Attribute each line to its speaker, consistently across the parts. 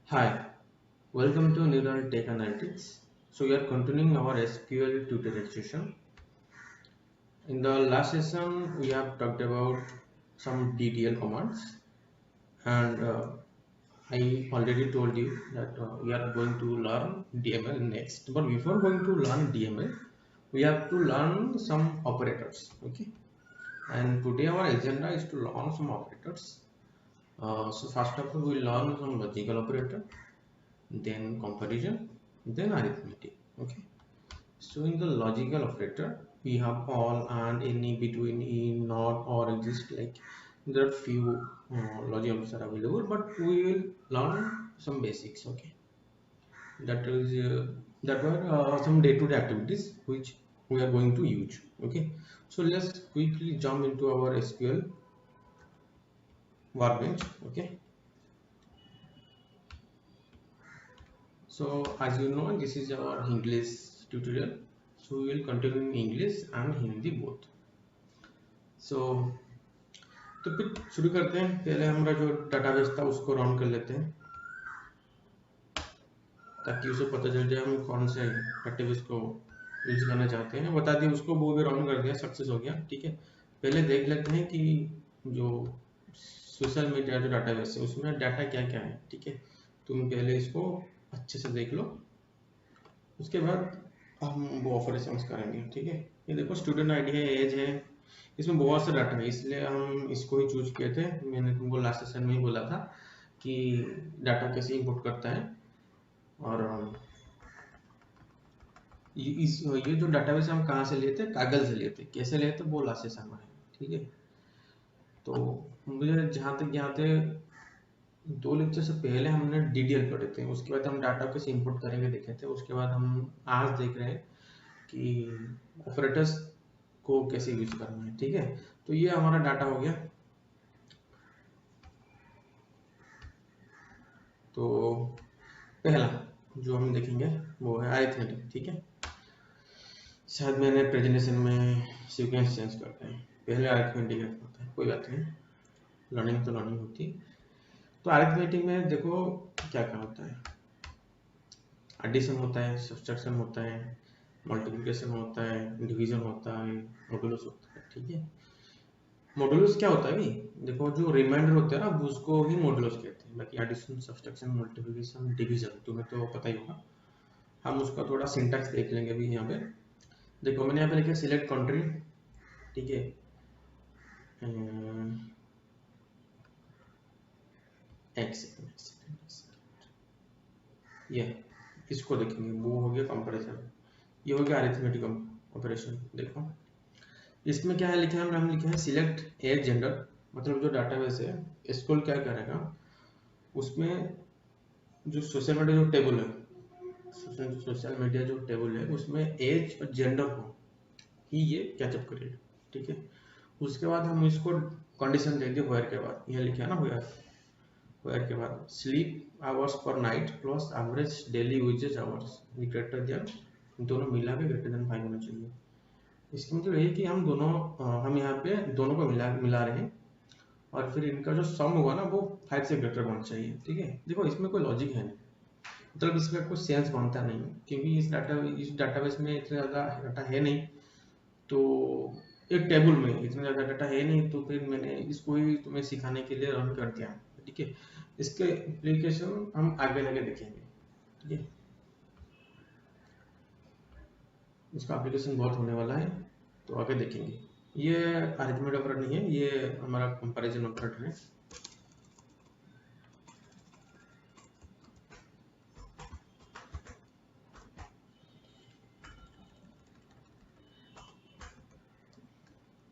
Speaker 1: Hi, welcome to Neural Tech Analytics. So we are continuing our SQL tutorial session. In the last session, we have talked about some DTL commands, and I already told you that we are going to learn DML next. But before going to learn DML, we have to learn some operators. Okay, and today our agenda is to learn some operators. So first of all, we learn some logical operator, then comparison, then arithmetic. Okay, so in the logical operator we have all and any, between, in, not, or exist. Like there are few logical operators are available, but we will learn some basics. Okay, that is that were some day-to-day activities which we are going to use. Okay, so let's quickly jump into our SQL workbench. Okay, so as you know, this is our English tutorial, so we will continue in English and Hindi both. So तो फिर शुरू करते हैं। पहले हमारा जो database था उसको रन कर लेते हैं, ताकि उसे पता चल जाए हम कौन से डाटाबेस को यूज करना चाहते हैं। बता दिए उसको, वो भी रन कर दिया, सक्सेस हो गया। ठीक है, पहले देख लेते हैं कि जो सोशल मीडिया जो डाटाबेस है उसमें डाटा क्या क्या है। ठीक है, तुम पहले इसको अच्छे से देख लो, उसके बाद हम वो ऑपरेशंस करेंगे। ठीक है, ये देखो स्टूडेंट आईडी है, एज है, इसमें बहुत सा डाटा है, इसलिए हम इसको ही चूज किए थे। मैंने तुमको लास्ट सेशन में ही बोला था कि डाटा कैसे इंपोर्ट करता है। और ये जो डाटाबेस हम कहाँ से लिए थे, कागल से लिए थे। कैसे लिए थे वो लास्ट सेशन में है। ठीक है, तो मुझे जहाँ तक यहाँ थे, दो लेक्चर से पहले हमने डीडीएल पढ़े थे, उसके बाद हम डाटा कैसे इंपोर्ट करेंगे देखे थे। उसके बाद हम आज देख रहे हैं कि ऑपरेटर्स को कैसे यूज करना है। ठीक है, तो ये हमारा डाटा हो गया। तो पहला जो हम देखेंगे वो है अरिथमेटिक। ठीक है, शायद मैंने प्रेजेंटेशन में सीक्वेंस चेंज करते हैं, पहले अरिथमेटिक होता है, कोई बात नहीं, लर्निंग तो लर्निंग होती है। तो अरिथमेटिक में देखो क्या क्या होता है। एडिशन होता है, सब्सट्रैक्शन होता है, मल्टीप्लिकेशन होता है, डिवीजन होता है, मॉडुलस होता है। ठीक है, मॉडुलस क्या होता है भी, देखो जो रिमाइंडर होता है ना उसको ही मॉडुलस कहते हैं। बाकी एडिशन, सब्सट्रैक्शन, मल्टीप्लिकेशन, डिवीजन तुम्हें तो पता ही होगा। हम उसका थोड़ा सिंटैक्स देख लेंगे अभी यहाँ पे। देखो मैंने यहाँ पे लिखा सिलेक्ट कंट्री। ठीक है, एक सेकंड, ये इसको देखेंगे, वो हो गया कंपैरिजन, ये हो गया अरिथमेटिक ऑपरेशन। देखो इसमें क्या है लिखा है, हम लिखे हैं सिलेक्ट एज जेंडर। मतलब जो डाटाबेस है स्कूल क्या करेगा, उसमें जो सोशल मीडिया जो टेबल है, सोशल मीडिया जो टेबल है उसमें एज और जेंडर को ही ये कैचअप करेगा। ठीक है, उसके बाद हम इसको कंडीशन दे दिए वेयर के बाद, ये लिखा है ना वेयर, वेयर के बाद sleep hours per night plus average daily usage hours greater than, दोनों मिला के ग्रेटर देन 5 होना चाहिए। इसका मतलब ये कि हम दोनों हम यहाँ पे दोनों को मिला मिला रहे हैं, और फिर इनका जो सम होगा ना वो 5 से ग्रेटर होना चाहिए। ठीक है, देखो इसमें कोई लॉजिक है नहीं, मतलब इसमें कोई सेंस बनता नहीं, क्योंकि इस डाटाबेस में इतना ज़्यादा डाटा है नहीं। तो एक टेबल में इतना ज़्यादा डाटा है नहीं, तो फिर मैंने इसको ही तुम्हें सिखाने के लिए रन कर दिया। ठीक है, इसके एप्लीकेशन हम आगे आगे देखेंगे। ठीक है, इसका एप्लीकेशन बहुत होने वाला है, तो आगे देखेंगे। ये अरिथमेटिक ऑपरेटर नहीं है, ये हमारा कंपैरिजन ऑपरेटर है।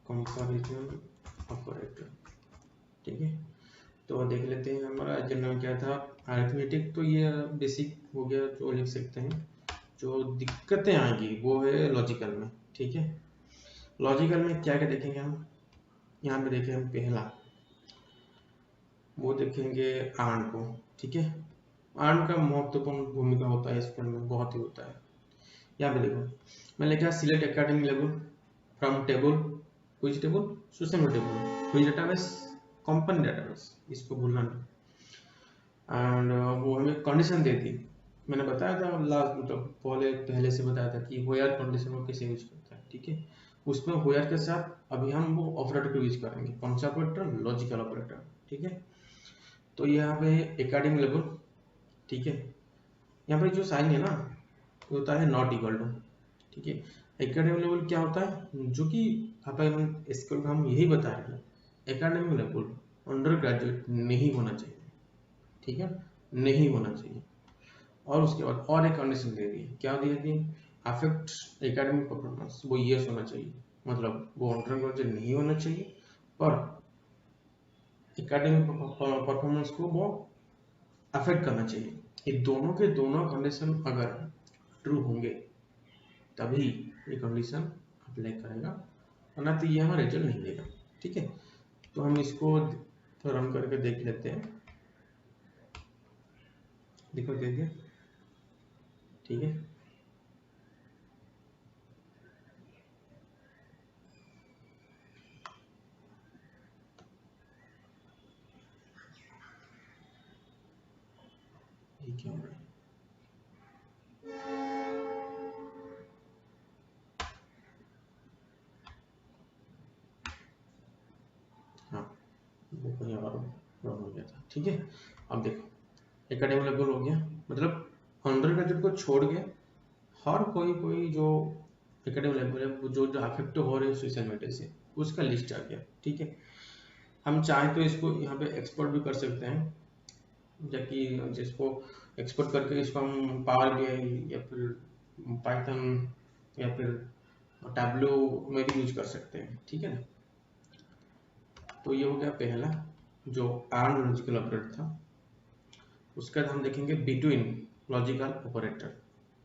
Speaker 1: Comparison operator. ठीक है, तो देख लेते हैं हमारा एजेंडा में क्या था। अरिथमेटिक तो ये बेसिक हो गया जो लिख सकते हैं। जो दिक्कतें आएंगी वो है लॉजिकल में। ठीक है, लॉजिकल में क्या क्या देखेंगे हम, यहाँ पे देखें हम पहला वो देखेंगे आंड को। ठीक है, आंड का महत्वपूर्ण भूमिका होता है स्कूल में, बहुत ही होता है। यहाँ पे देखो मैं लिखा select according label from table, which table, social table, which database, company database, इसको भूलना नहीं। एंड वो हमें कंडीशन दे दी। मैंने बताया था लास्ट मतलब पहले से बताया था कि व्हेयर कंडीशन को कैसे यूज करता है, ठीक है। उसमें व्हेयर के साथ अभी हम वो ऑपरेटर को यूज करेंगे, कौन सा ऑपरेटर, लॉजिकल ऑपरेटर, ठीक है। तो यहाँ पे एकेडमिक लेवल, ठीक है, यहाँ पे जो साइन है ना वो होता है नॉट इक्वल टू, ठीक है। एकेडमिक लेवल क्या होता है, जो कि स्कूल का हम यही बता रहे हैं, एकेडमिक लेवल अंडर ग्रेजुएट नहीं होना चाहिए, ठीक है, नहीं होना चाहिए। और उसके बाद और एक कंडीशन दे दी, क्या दिया कि अफेक्ट एकेडमिक परफॉर्मेंस, वो यस होना चाहिए, मतलब वो अंडर ग्रेजुएट नहीं होना चाहिए पर एकेडमिक परफॉर्मेंस को वो अफेक्ट करना चाहिए। ये दोनों के दोनों कंडीशन अगर ट्रू होंगे तभी ये कंडीशन अप्लाई करेगा, वरना तो ये हमारा रिजल्ट नहीं देगा, ठीक है। तो हम इसको रन करके देख लेते हैं, देखो दे दिया, ठीक है। ये क्या हो रहा है, हाँ वो कहीं और रन हो गया था, ठीक है। अब देखो एकेडमिक लेवल हो गया, मतलब अंडर ग्रेजुएट को छोड़ के हर कोई जो एकेडमिक लेवल है जो जो अफेक्ट हो रहे हैं सोशल मीडिया से, उसका लिस्ट आ गया, ठीक है। हम चाहे तो इसको यहाँ पे एक्सपोर्ट भी कर सकते हैं, जबकि जिसको एक्सपोर्ट करके इसको हम पावर बीआई या फिर पाइथन या फिर टैब्लो में भी यूज कर सकते हैं, ठीक है ना। तो ये हो गया पहला जो आर्म लॉजिकल ऑपरेटर था। उसके बाद हम देखेंगे बिटवीन लॉजिकल ऑपरेटर,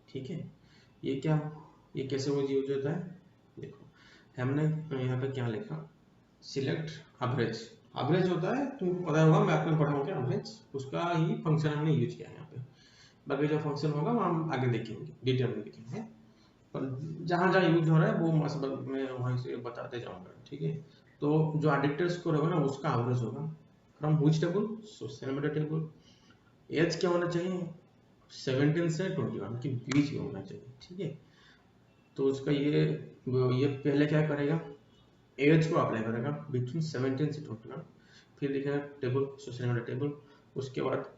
Speaker 1: ठीक है। ये क्या, ये कैसे वो यूज होता है, देखो हमने यहाँ पे क्या लिखा, सिलेक्ट एवरेज, एवरेज होता है तुमको पता होगा, मैं आपने पढ़ा होगा एवरेज, उसका ही फंक्शन हमने यूज किया है यहाँ पे। बाकी जो फंक्शन होगा वो हम आगे देखेंगे, डिटेल में देखेंगे, पर जहाँ जहाँ यूज हो रहा है वो मैं वहीं से बताते जाऊंगा, ठीक है। तो जो एडिटर स्कोर होगा ना उसका एवरेज होगा from which table, social media table. Age क्या होना चाहिए, 17 से 21 के बीच में होना चाहिए, ठीक है। तो उसका ये पहले क्या करेगा, एज को अप्लाई करेगा बिटवीन 17 से 21, फिर लिखेगा टेबल, सोशल मीडिया टेबल, उसके बाद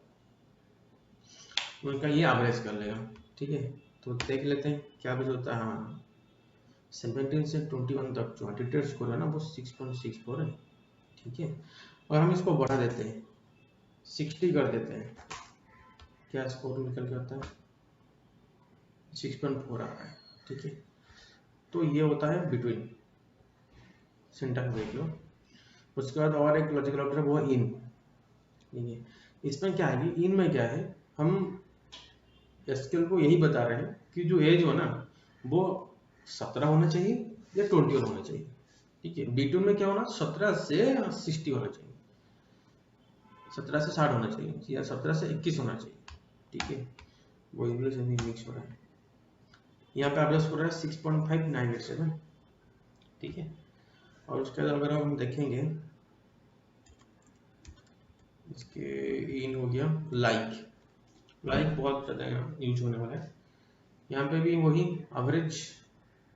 Speaker 1: उनका ये एवरेज कर लेगा, ठीक है। तो देख लेते हैं क्या एवरेज होता है, हाँ 17 से 21 तक जो एडिटर स्कोर है ना वो 6.64 है, ठीक है। और हम इसको बढ़ा देते हैं, 60 कर देते हैं, क्या स्कोर निकल के आता है, 6.4 आ रहा है, ठीक है। तो ये होता है बिटवीन, सिंटैक्स देख लो। उसके बाद और एक लॉजिकल ऑपरेटर वो है इन, ठीक है। इसमें क्या है कि इन में क्या है, हम एसक्यूएल को यही बता रहे हैं कि जो एज हो ना वो 17 होना चाहिए या 21 होना चाहिए, ठीक है। बी2 में क्या होना, 17 से 60 होना चाहिए, 17 से 60 होना चाहिए या 17 से 21 होना चाहिए, ठीक है। वो इंग्लिश हिंदी मिक्स हो रहा है, यहाँ पे एवरेज हो रहा है 6.5987, ठीक है। और उसके बाद अगर हम देखेंगे इसके इन हो गया लाइक, लाइक बहुत ज़्यादा यूज होने वाला है, यहाँ पे भी वही एवरेज,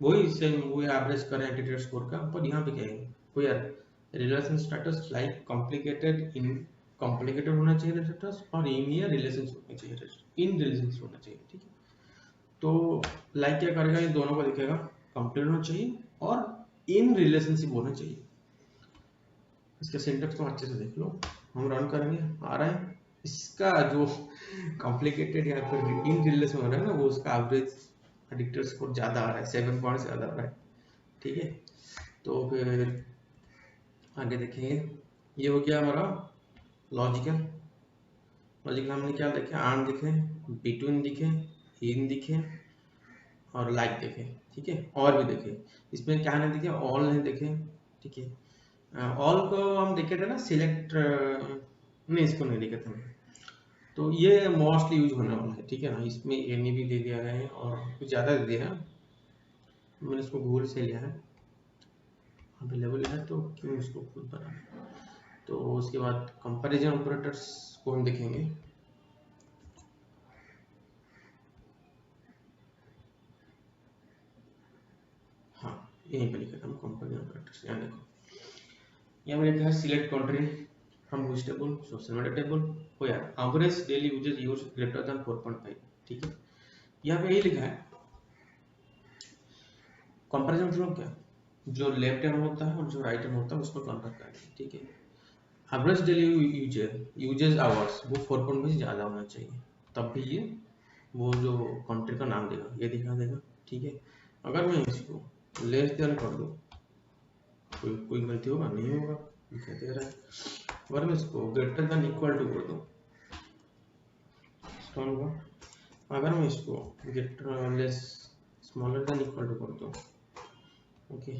Speaker 1: वही सेम वही एवरेज करें एटीट्यूड स्कोर का, पर यहाँ पे क्या है कोई यार रिलेशन स्टेटस लाइक कॉम्प्लिकेटेड, इन कॉम्प्लिकेटेड होना चाहिए स्टेटस, और इन या रिलेशंस होना चाहिए, इन रिलेशंस होना चाहिए, ठीक है। तो लाइक क्या करेगा, ये दोनों को दिखेगा, कंप्लीट होना चाहिए और इन रिलेशनशिप होना चाहिए। इसका सिंटेक्स तो अच्छे से देख लो, हम रन करेंगे आ रहा है, इसका जो कॉम्प्लिकेटेड या फिर इन रिलेशन हो रहा है ना वो उसका एवरेज एडिक्टर स्कोर ज्यादा आ रहा है, 7 पॉइंट ज्यादा आ रहा है, ठीक है। तो फिर आगे देखेंगे, ये हो गया हमारा लॉजिकल। लॉजिकल हमने क्या देखे, आर्म दिखे, बिटवीन दिखे, इन दिखे और लाइक देखे, ठीक है। और भी देखे, इसमें क्या नहीं दिखे, ऑल नहीं देखे, ठीक है। ऑल को हम देखे थे ना, सिलेक्ट नहीं, इसको नहीं देखे थे। तो ये मोस्टली यूज होने वाला है, ठीक है ना। इसमें एनी भी दे दिया है और कुछ ज़्यादा दे दिया है, मैंने इसको गूगल से लिया है, अवेलेबल है तो क्यों इसको खुद बनाना। तो उसके बाद कंपैरिजन ऑपरेटर्स को हम देखेंगे, यहीं पे लिखा था कंपैरिजन ऑपरेटर्स। यहाँ देखो, यहाँ पे लिखा है select country from which table, social media table हो यार, average daily usage use greater than 4.5, ठीक है। यहाँ पे यही लिखा है कंपैरिजन मतलब क्या, जो लेफ्ट हैंड होता है और जो राइट हैंड होता है उसको कंपेयर करेंगे, ठीक है। एवरेज डेली यूजेज आवर्स वो 4.5 से ज़्यादा होना चाहिए, तब भी ये वो जो कंट्री का नाम देगा ये दिखा देगा, ठीक है। अगर मैं इसको लेस देन कर दूँ, कोई गलती होगा नहीं होगा, दिखा दे रहा है। अगर मैं इसको ग्रेटर देन इक्वल टू कर दूँ, स्टोन हुआ। अगर मैं इसको greater less smaller than equal to कर दूँ, ओके,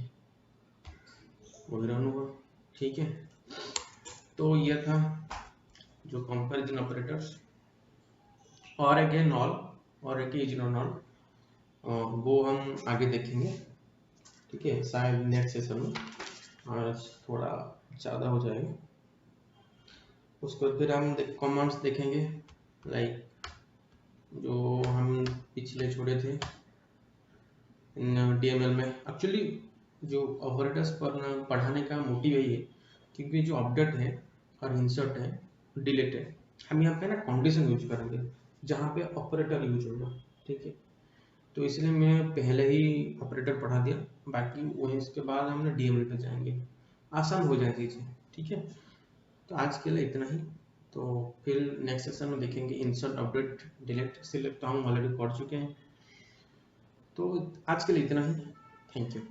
Speaker 1: वो भी रन हुआ, ठीक है। तो ये था जो कंपैरिजन ऑपरेटर्स, और एक है नॉल और एक इज नॉल, वो हम आगे देखेंगे, ठीक है, शायद नेक्स्ट सेशन में, आज थोड़ा ज़्यादा हो जाएगा। उसको फिर हम कमांड्स देखेंगे, लाइक जो हम पिछले छोड़े थे DML में। एक्चुअली जो ऑपरेटर्स पर पढ़ाने का मोटिव यही है, क्योंकि जो अपडेट है और इंसर्ट है, डिलीट है, हम यहाँ पे ना कंडीशन यूज करेंगे जहाँ पे ऑपरेटर यूज होगा, ठीक है। तो इसलिए मैं पहले ही ऑपरेटर पढ़ा दिया, बाकी वहीं इसके बाद हम DML पे जाएंगे, आसान हो जाए चीज़ें, ठीक है। तो आज के लिए इतना ही, तो फिर नेक्स्ट सेशन में देखेंगे इंसर्ट, अपडेट, डिलीट, सिलेक्ट, हम ऑलरेडी पढ़ चुके हैं। तो आज के लिए इतना ही, थैंक यू।